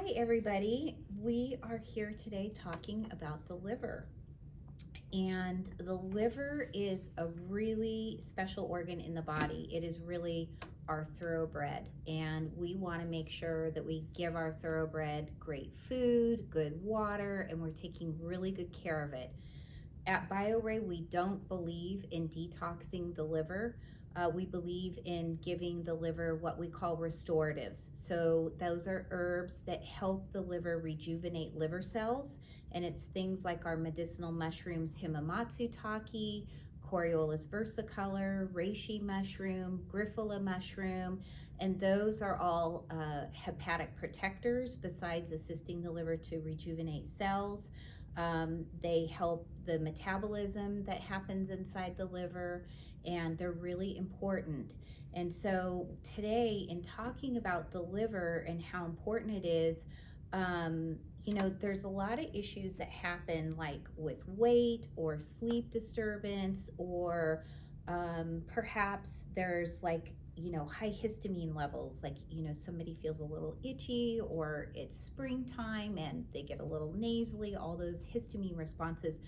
Hi, everybody. We are here today talking about the liver. And the liver is a really special organ in the body. It is really our thoroughbred. And we want to make sure that we give our thoroughbred great food, good water, and we're taking really good care of it. At BIORAY, we don't believe in detoxing the liver. We believe in giving the liver what we call restoratives. So those are herbs that help the liver rejuvenate liver cells. And it's things like our medicinal mushrooms, Hamamatsu-take, Coriolus versicolor, reishi mushroom, Grifola mushroom, and those are all hepatic protectors besides assisting the liver to rejuvenate cells. They help the metabolism that happens inside the liver, and they're really important. And so today, in talking about the liver and how important it is, there's a lot of issues that happen, like with weight or sleep disturbance, or perhaps there's high histamine levels, somebody feels a little itchy, or it's springtime and they get a little nasally, all those histamine responses.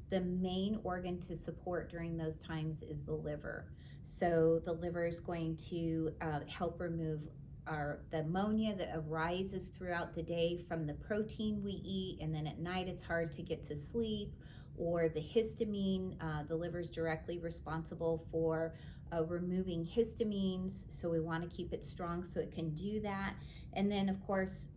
The main organ to support during those times is the liver. So the liver is going to help remove the ammonia that arises throughout the day from the protein we eat, and then at night it's hard to get to sleep, or the histamine. The liver is directly responsible for removing histamines, so we want to keep it strong so it can do that. And then, of course,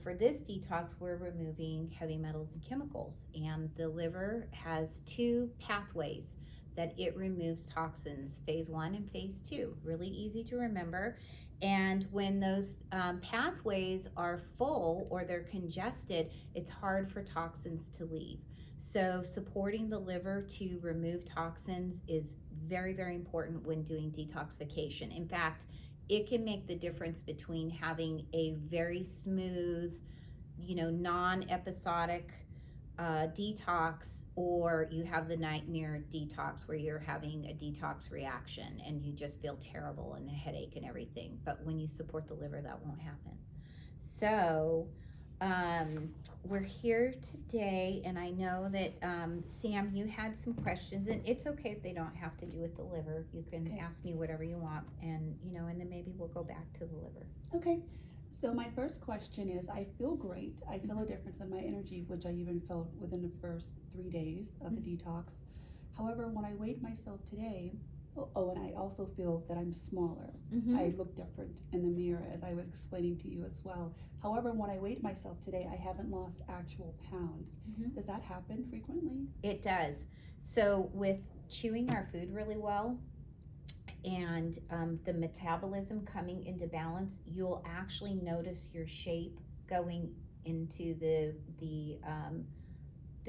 for this detox, we're removing heavy metals and chemicals, and the liver has two pathways that it removes toxins, phase 1 and phase 2. Really easy to remember. And when those pathways are full or they're congested, it's hard for toxins to leave. So supporting the liver to remove toxins is very, very important when doing detoxification. In fact, it can make the difference between having a very smooth, non-episodic detox, or you have the nightmare detox where you're having a detox reaction and you just feel terrible and a headache and everything. But when you support the liver, that won't happen. So we're here today, and I know that Sam, you had some questions, and it's okay if they don't have to do with the liver. You can ask me whatever you want, and and then maybe we'll go back to the liver. Okay. So my first question is, I feel great. I feel a difference in my energy, which I even felt within the first 3 days of the detox. However, when I weighed myself today, and I also feel that I'm smaller. I look different in the mirror, as I was explaining to you as well. However, when I weighed myself today, I haven't lost actual pounds. Does that happen frequently? It does. So with chewing our food really well, and the metabolism coming into balance, you'll actually notice your shape going into the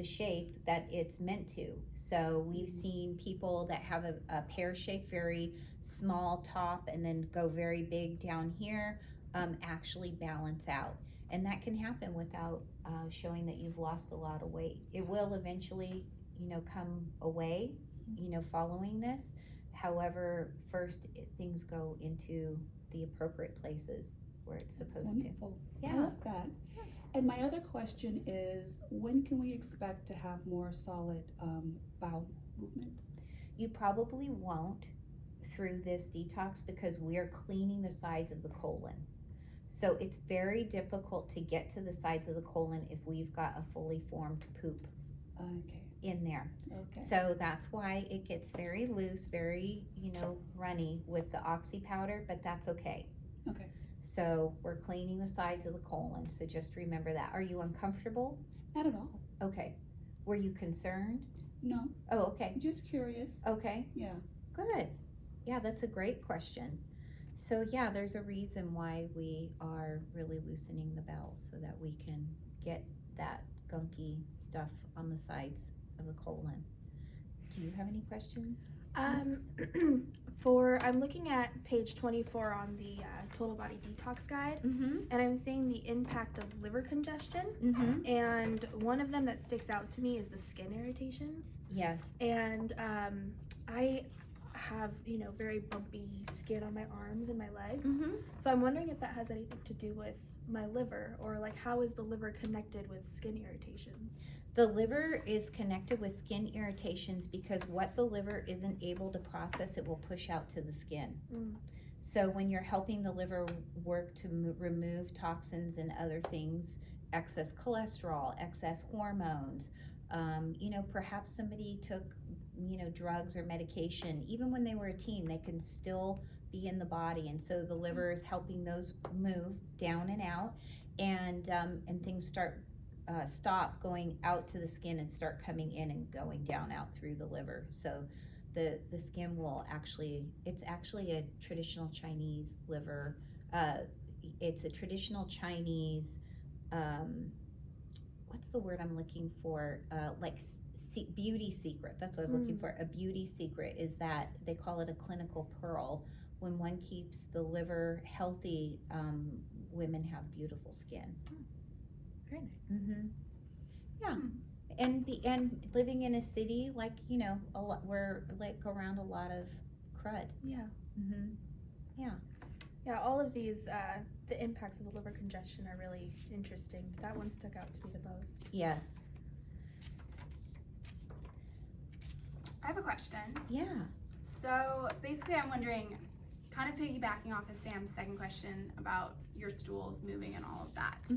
shape that it's meant to. So we've seen people that have a pear shape, very small top, and then go very big down here, actually balance out. And that can happen without showing that you've lost a lot of weight. It will eventually, come away, following this. However, first things go into the appropriate places where it's supposed That's wonderful. to. I love that. And my other question is, when can we expect to have more solid bowel movements? You probably won't through this detox because we are cleaning the sides of the colon. So it's very difficult to get to the sides of the colon if we've got a fully formed poop in there. Okay. So that's why it gets very loose, very, runny with the oxy powder, but that's okay. Okay. So we're cleaning the sides of the colon, so just remember that. Are you uncomfortable? Not at all. Okay. Were you concerned? No. Oh, okay. Just curious. Okay. Yeah. Good. Yeah, that's a great question. So yeah, there's a reason why we are really loosening the bowels so that we can get that gunky stuff on the sides of the colon. Do you have any questions? I'm looking at page 24 on the Total Body Detox Guide, and I'm seeing the impact of liver congestion, and one of them that sticks out to me is the skin irritations. Yes. And I have, very bumpy skin on my arms and my legs, so I'm wondering if that has anything to do with my liver, or like how is the liver connected with skin irritations? The liver is connected with skin irritations because what the liver isn't able to process, it will push out to the skin. So when you're helping the liver work to remove toxins and other things, excess cholesterol, excess hormones, perhaps somebody took, drugs or medication, even when they were a teen, they can still be in the body. And so the liver is helping those move down and out, and things stop going out to the skin and start coming in and going down out through the liver. So the skin will it's actually a traditional Chinese liver. It's a traditional Chinese, what's the word I'm looking for? Beauty secret. That's what I was looking for. A beauty secret is that they call it a clinical pearl. When one keeps the liver healthy, women have beautiful skin. Very nice. Yeah. And living in a city, we're around a lot of crud. Yeah. Yeah. Yeah, all of these, the impacts of the liver congestion are really interesting. That one stuck out to me the most. Yes. I have a question. Yeah. So basically I'm wondering, kind of piggybacking off of Sam's second question about your stools moving and all of that.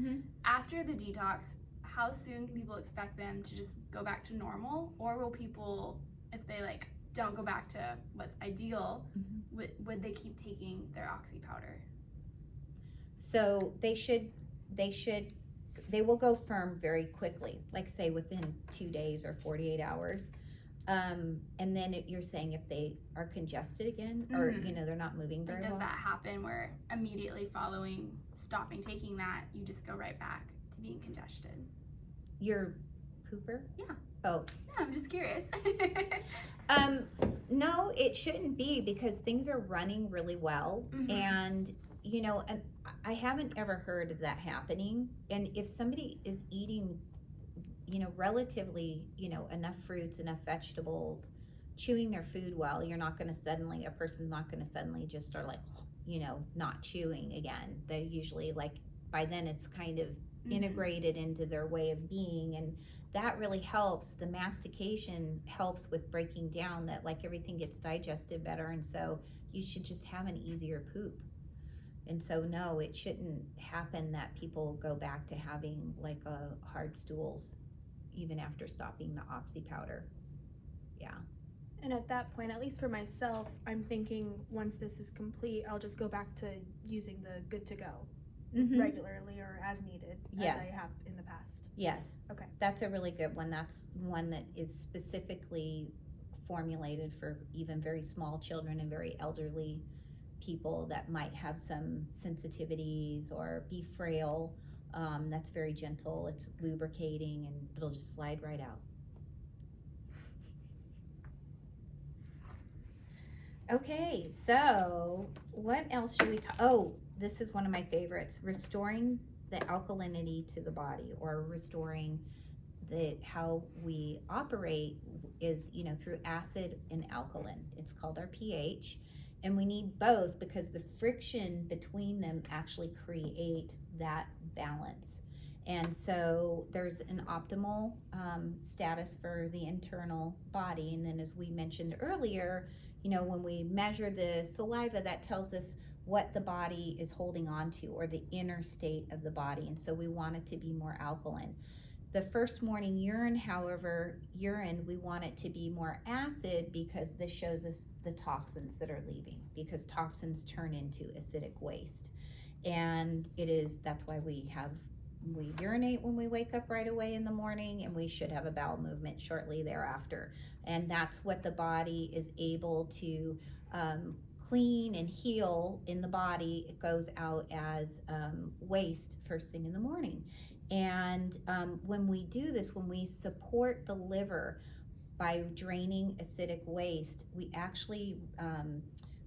After the detox, how soon can people expect them to just go back to normal? Or will people, if they don't go back to what's ideal, would they keep taking their oxy powder? So they will go firm very quickly, like say within 2 days or 48 hours. And then you're saying if they are congested again, or they're not moving very well. Does that happen where immediately following stopping taking that, you just go right back to being congested? Your pooper? Yeah. Oh. Yeah, I'm just curious. No, it shouldn't be, because things are running really well. And and I haven't ever heard of that happening. And if somebody is eating relatively, enough fruits, enough vegetables, chewing their food well, a person's not going to suddenly just start not chewing again. They usually by then it's kind of integrated into their way of being, and that really helps. The mastication helps with breaking down that, everything gets digested better, and so you should just have an easier poop. And so no, it shouldn't happen that people go back to having hard stools even after stopping the oxy powder. Yeah. And at that point, at least for myself, I'm thinking once this is complete, I'll just go back to using the good to go regularly or as needed, Yes. as I have in the past. Yes. Okay. That's a really good one. That's one that is specifically formulated for even very small children and very elderly people that might have some sensitivities or be frail. That's very gentle. It's lubricating, and it'll just slide right out. Okay, so what else should we talk? Oh, this is one of my favorites: restoring the alkalinity to the body, or restoring how we operate is through acid and alkaline. It's called our pH, and we need both because the friction between them actually create that balance. And so there's an optimal status for the internal body, and then as we mentioned earlier, when we measure the saliva, that tells us what the body is holding on to, or the inner state of the body, and so we want it to be more alkaline. The first morning urine, however, we want it to be more acid, because this shows us the toxins that are leaving, because toxins turn into acidic waste. And that's why we urinate when we wake up right away in the morning, and we should have a bowel movement shortly thereafter. And that's what the body is able to clean and heal in the body. It goes out as waste first thing in the morning. And when we do this, when we support the liver by draining acidic waste, we actually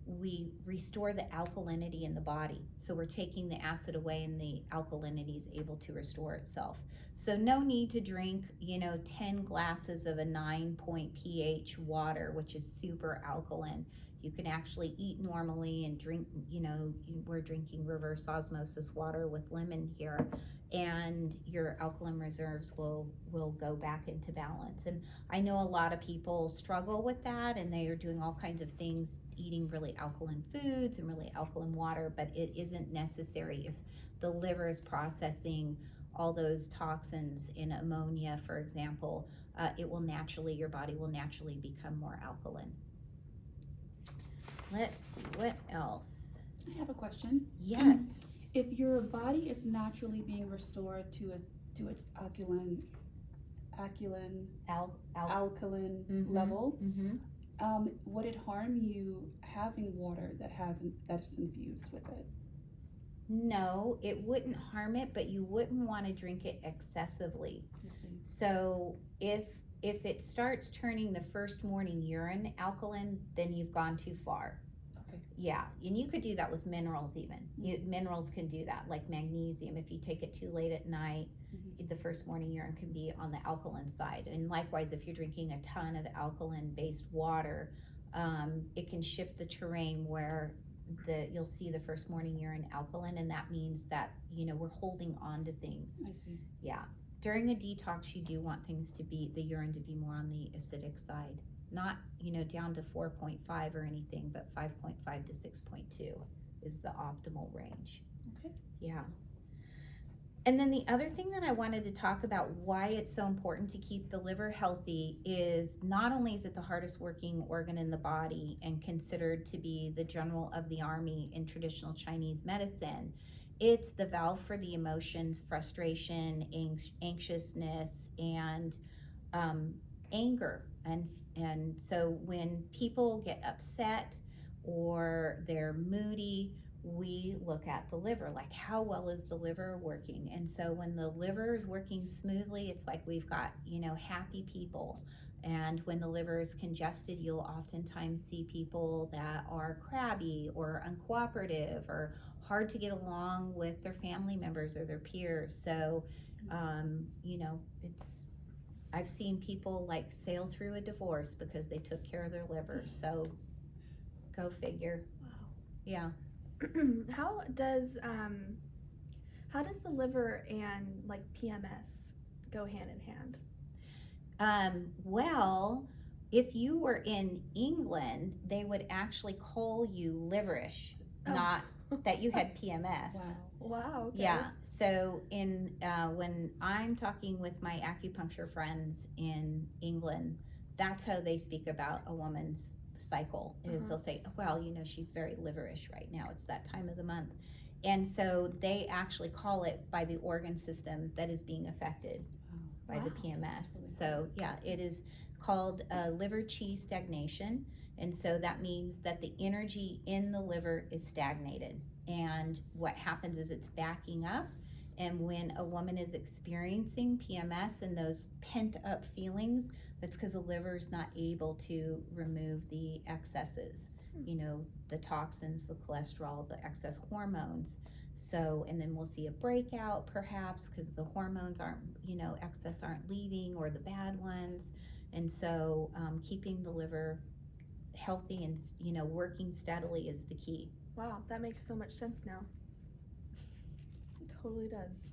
we restore the alkalinity in the body. So we're taking the acid away, and the alkalinity is able to restore itself. So no need to drink 10 glasses of a 9-point pH water, which is super alkaline. You can actually eat normally and drink, we're drinking reverse osmosis water with lemon here, and your alkaline reserves will go back into balance. And I know a lot of people struggle with that, and they are doing all kinds of things, eating really alkaline foods and really alkaline water, but it isn't necessary. If the liver is processing all those toxins in ammonia, for example, your body will naturally become more alkaline. Let's see, what else? I have a question. Yes. If your body is naturally being restored to its alkaline Mhm, level, mhm. would it harm you having water that's infused with it? No, it wouldn't harm it, but you wouldn't want to drink it excessively. I see. So if it starts turning the first morning urine alkaline, then you've gone too far. Okay. Yeah, and you could do that with minerals even. Minerals can do that, like magnesium. If you take it too late at night, the first morning urine can be on the alkaline side. And likewise, if you're drinking a ton of alkaline-based water, it can shift the terrain where you'll see the first morning urine alkaline, and that means that, we're holding on to things. I see. Yeah. During a detox, you do want the urine to be more on the acidic side. Not, down to 4.5 or anything, but 5.5 to 6.2 is the optimal range. Okay. Yeah. And then the other thing that I wanted to talk about, why it's so important to keep the liver healthy, is not only is it the hardest working organ in the body and considered to be the general of the army in traditional Chinese medicine, it's the valve for the emotions, frustration, anxiousness, and anger. And so when people get upset or they're moody, we look at the liver, like how well is the liver working? And so when the liver is working smoothly, it's like we've got, happy people. And when the liver is congested, you'll oftentimes see people that are crabby or uncooperative or hard to get along with their family members or their peers. So, I've seen people like sail through a divorce because they took care of their liver. So go figure. Wow. Yeah. How does the liver and like PMS go hand in hand? Well, if you were in England, they would actually call you liverish, not that you had PMS. Wow. Wow. Okay. Yeah. So when I'm talking with my acupuncture friends in England, that's how they speak about a woman's cycle. Is they'll say, well, she's very liverish right now. It's that time of the month. And so they actually call it by the organ system that is being affected by the PMS. Really So yeah, it is called liver qi stagnation. And so that means that the energy in the liver is stagnated. And what happens is it's backing up. And when a woman is experiencing PMS and those pent up feelings, that's because the liver is not able to remove the excesses, the toxins, the cholesterol, the excess hormones. So, and then we'll see a breakout perhaps because the hormones aren't, excess aren't leaving, or the bad ones. And so keeping the liver healthy and, working steadily is the key. Wow, that makes so much sense now. It totally does.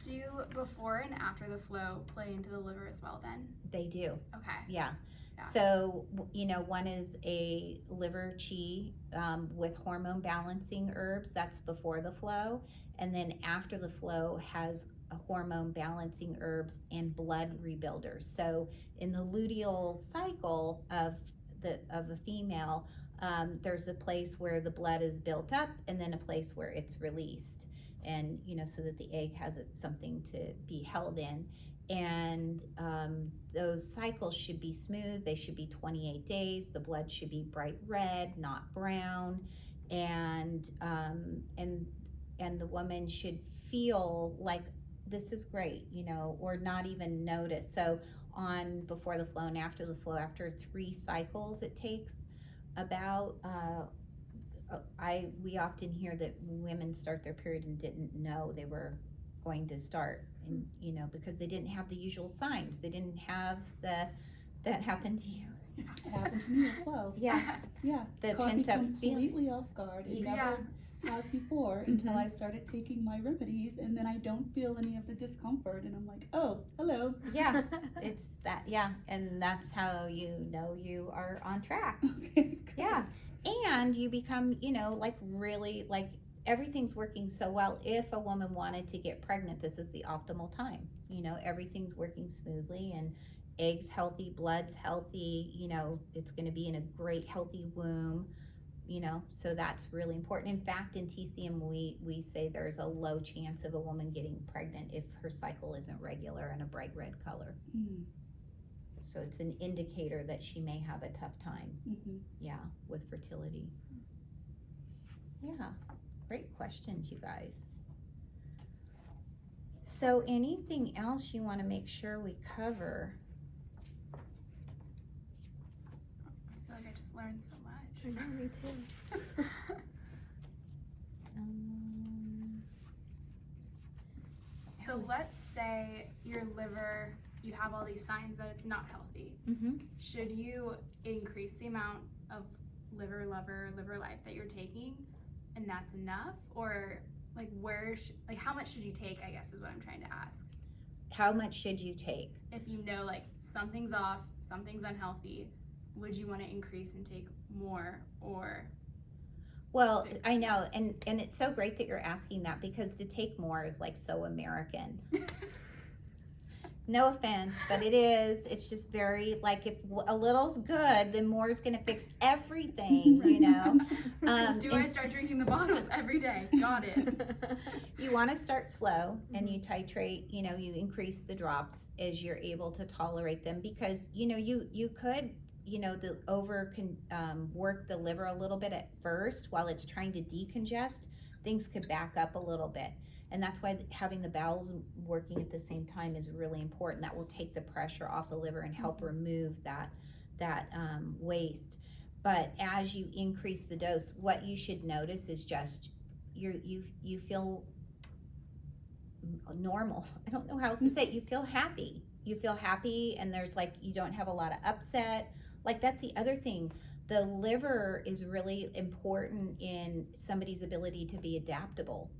Do before and after the flow play into the liver as well then? They do. Okay. Yeah. Yeah. So, one is a liver qi with hormone balancing herbs. That's before the flow. And then after the flow has a hormone balancing herbs and blood rebuilders. So in the luteal cycle of a female, there's a place where the blood is built up and then a place where it's released. And, so that the egg has something to be held in. And those cycles should be smooth. They should be 28 days. The blood should be bright red, not brown. And the woman should feel like this is great, or not even notice. So on before the flow and after the flow, after 3 cycles it takes about, we often hear that women start their period and didn't know they were going to start, and because they didn't have the usual signs. They didn't have that happened to you. It happened to me as well. Yeah, Yeah, the caught me pent-up feeling. completely off guard. It Yeah. never has before until I started taking my remedies, and then I don't feel any of the discomfort, and I'm like, oh, hello. Yeah, it's that, yeah, and that's how you know you are on track. Okay. Good. Yeah, and you become, like really, like everything's working so well. If a woman wanted to get pregnant, this is the optimal time. Everything's working smoothly, and eggs healthy, blood's healthy, it's going to be in a great healthy womb. So that's really important. In fact, in TCM, we say there's a low chance of a woman getting pregnant if her cycle isn't regular and a bright red color. Mm. So it's an indicator that she may have a tough time, Mm-hmm. yeah, with fertility. Yeah, great questions, you guys. So anything else you want to make sure we cover? I feel like I just learned so much. I know, me too. So let's say your liver, you have all these signs that it's not healthy. Mm-hmm. Should you increase the amount of liver life that you're taking, and that's enough? Or like how much should you take, I guess is what I'm trying to ask. How much should you take? If you know like something's off, something's unhealthy, would you want to increase and take more, or Well, stick I know, and it's so great that you're asking that, because to take more is like so American. No offense, but it is. It's just very, like, if a little's good, then more is going to fix everything, do I start drinking the bottles every day? Got it. You want to start slow, and you titrate, you increase the drops as you're able to tolerate them, because, you could, work the liver a little bit at first while it's trying to decongest. Things could back up a little bit. And that's why having the bowels working at the same time is really important. That will take the pressure off the liver and help remove that waste. But as you increase the dose, what you should notice is just you feel normal. I don't know how else to say it. You feel happy. You feel happy, and there's like, you don't have a lot of upset. Like, that's the other thing. The liver is really important in somebody's ability to be adaptable.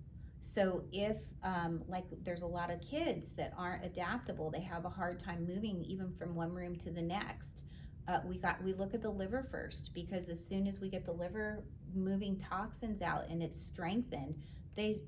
So if like there's a lot of kids that aren't adaptable, they have a hard time moving even from one room to the next. We look at the liver first, because as soon as we get the liver moving toxins out and it's strengthened, they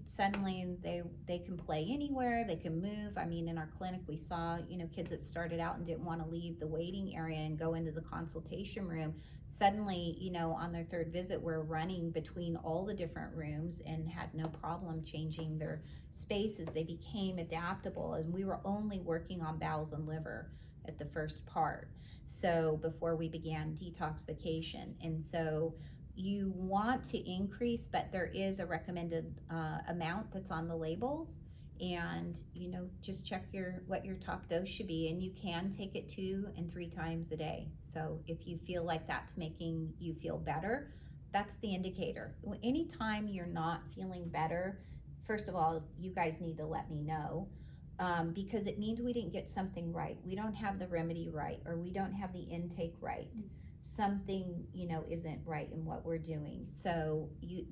can play anywhere, they can move. I mean, in our clinic we saw kids that started out and didn't want to leave the waiting area and go into the consultation room. Suddenly, on their third visit, were running between all the different rooms and had no problem changing their spaces. They became adaptable, and we were only working on bowels and liver at the first part, so before we began detoxification. And so you want to increase, but there is a recommended amount that's on the labels, and just check what your top dose should be, and you can take it 2 and 3 times a day. So if you feel like that's making you feel better, that's the indicator. Anytime you're not feeling better, first of all, you guys need to let me know, because it means we didn't get something right. We don't have the remedy right, or we don't have the intake right. Something isn't right in what we're doing. So you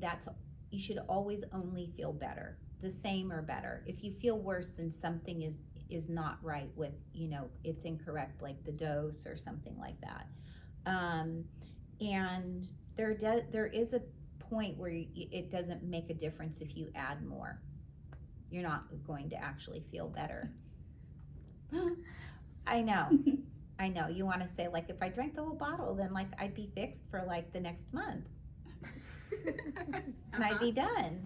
should always only feel better, the same or better. If you feel worse, then something is not right with it's incorrect, like the dose or something like that. And there is a point where it doesn't make a difference if you add more. You're not going to actually feel better. I know. I know, you want to say, like, if I drank the whole bottle, then like I'd be fixed for like the next month, and I'd be done.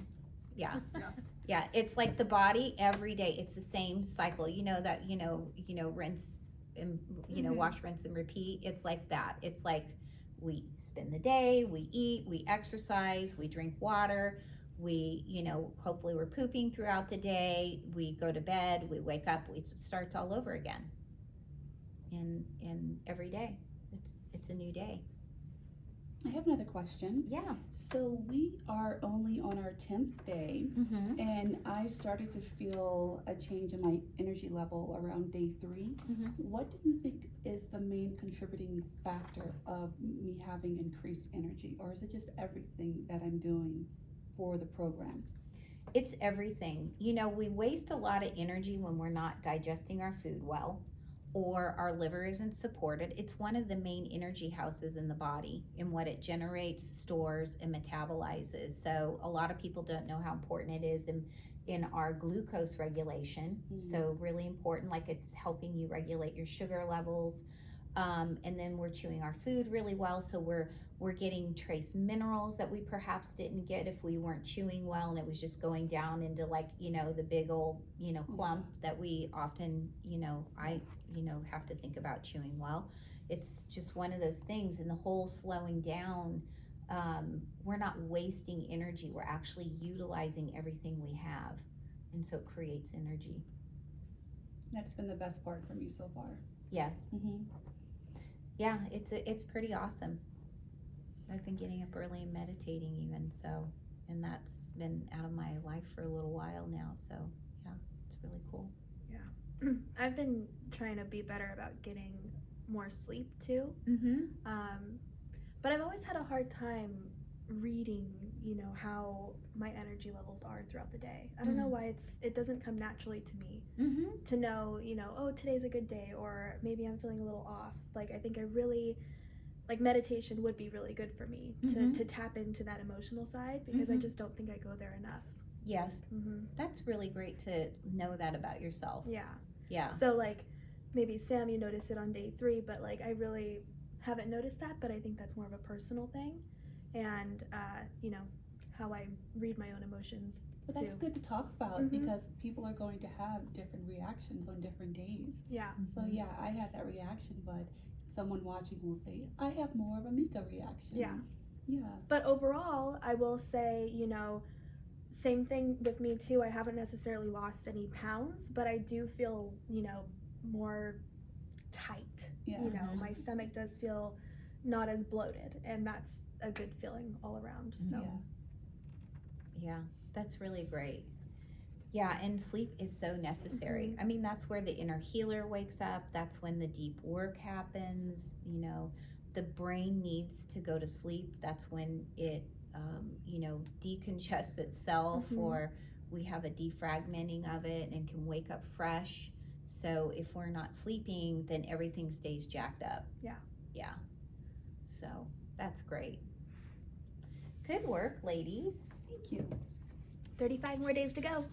Yeah. It's like the body every day. It's the same cycle. That rinse and wash, rinse, and repeat. It's like that. It's like we spend the day, we eat, we exercise, we drink water. We, hopefully we're pooping throughout the day. We go to bed. We wake up. It starts all over again. And every day it's a new day. I have another question. Yeah. So we are only on our 10th day, Mm-hmm. and I started to feel a change in my energy level around day 3. Mhm. What do you think is the main contributing factor of me having increased energy, or is it just everything that I'm doing for the program? It's everything. You know, we waste a lot of energy when we're not digesting our food well or our liver isn't supported. It's one of the main energy houses in the body in what it generates, stores, and metabolizes. So a lot of people don't know how important it is in our glucose regulation. So really important, like it's helping you regulate your sugar levels. And then we're chewing our food really well, so we're getting trace minerals that we perhaps didn't get if we weren't chewing well, and it was just going down into, like, you know, the big old, you know, clump that we often, you know, I have to think about chewing well. It's just one of those things. And the whole slowing down, we're not wasting energy, we're actually utilizing everything we have, and so it creates energy. That's been the best part for me so far. Yes. Mm-hmm. Yeah, it's pretty awesome. I've been getting up early and meditating even, so, and that's been out of my life for a little while now, so yeah, it's really cool. I've been trying to be better about getting more sleep too. Mm-hmm. But I've always had a hard time reading, you know, how my energy levels are throughout the day. I don't know why it doesn't come naturally to me to know, you know, oh, today's a good day, or maybe I'm feeling a little off. Like, I think I really, like, meditation would be really good for me to tap into that emotional side, because I just don't think I go there enough. Yes. That's really great to know that about yourself. Yeah. So, like, maybe Sam, you notice it on day 3, but, like, I really haven't noticed that, but I think that's more of a personal thing, and you know, how I read my own emotions. But that's good to talk about, because people are going to have different reactions on different days. Yeah. So yeah, I had that reaction, but someone watching will say, I have more of a Mika reaction. Yeah. Yeah. But overall, I will say, you know, same thing with me too. I haven't necessarily lost any pounds, but I do feel, you know, more tight. Yeah. You know, my stomach does feel not as bloated, and that's a good feeling all around. So Yeah, that's really great. Yeah, and sleep is so necessary. I mean, that's where the inner healer wakes up. That's when the deep work happens. You know, the brain needs to go to sleep. That's when it, you know, decongests itself, or we have a defragmenting of it and can wake up fresh. So if we're not sleeping, then everything stays jacked up. Yeah. So that's great. Good work, ladies. Thank you. 35 more days to go.